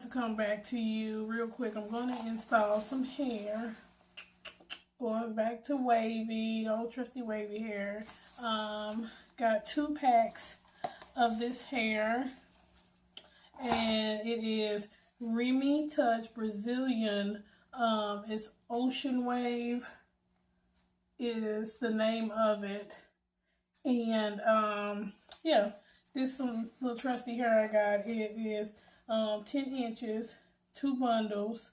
to come back to you real quick. I'm going to install some hair. Going back to wavy, old trusty wavy hair. Got 2 packs of this hair. And it is Remi Touch Brazilian. It's Ocean Wave is the name of it. And yeah, this some little trusty hair I got. It is 10 inches, 2 bundles,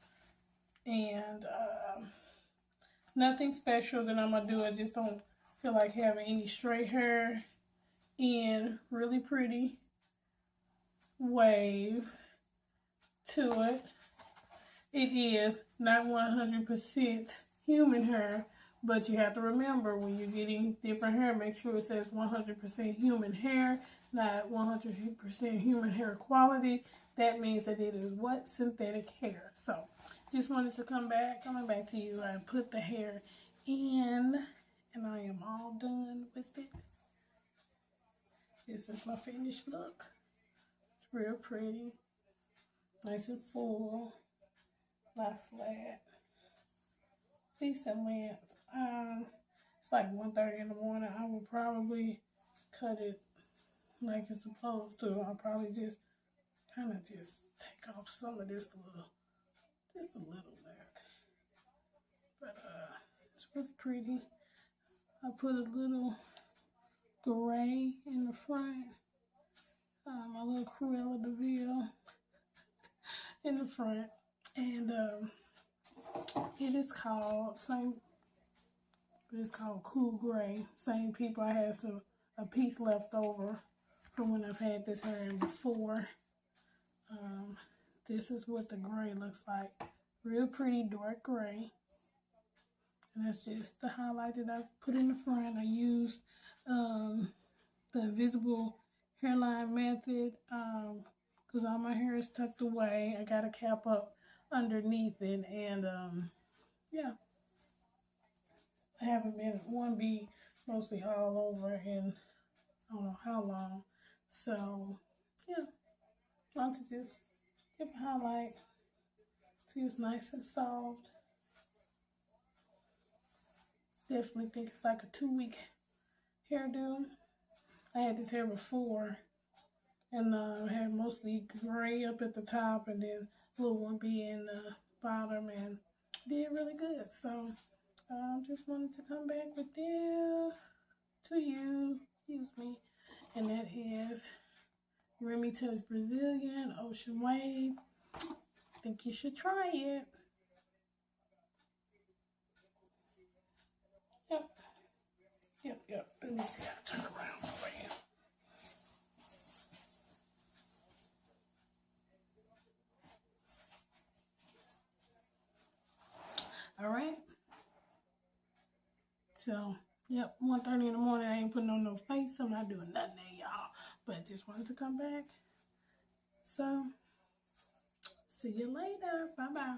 and nothing special that I'm gonna do. I just don't feel like having any straight hair. And really pretty wave to it. It is not 100% human hair, but you have to remember when you're getting different hair, make sure it says 100% human hair, not 100% human hair quality. That means that it is what? Synthetic hair. So just wanted to coming back to you. I put the hair in and I am all done with it. This is my finished look. It's real pretty. Nice and full. Not flat. Decent length. It's like 1:30 in the morning. I will probably cut it like it's supposed to. I'll probably just kind of just take off some of this just a little left. But it's really pretty. I put a little gray in the front. My little Cruella de Vil in the front. And it is called Cool Gray. Same people. I had a piece left over from when I've had this hair in before. This is what the gray looks like. Real pretty dark gray. And that's just the highlight that I put in the front. I used the invisible hairline method because all my hair is tucked away. I got a cap up underneath it, and yeah, I haven't been at 1B mostly all over in I don't know how long. So yeah, I want to just give a highlight. See, it's nice and soft. Definitely think it's like a 2-week hairdo. I had this hair before, and I had mostly gray up at the top, and then a little 1B in the bottom, and did really good. So just wanted to come back with this to you, excuse me, and that is Remi Touch Brazilian Ocean Wave. I think you should try it. Yep. Let me see how to turn around for you. All right. So, yep, 1:30 in the morning. I ain't putting on no face. I'm not doing nothing there, y'all. But just wanted to come back. So, see you later. Bye-bye.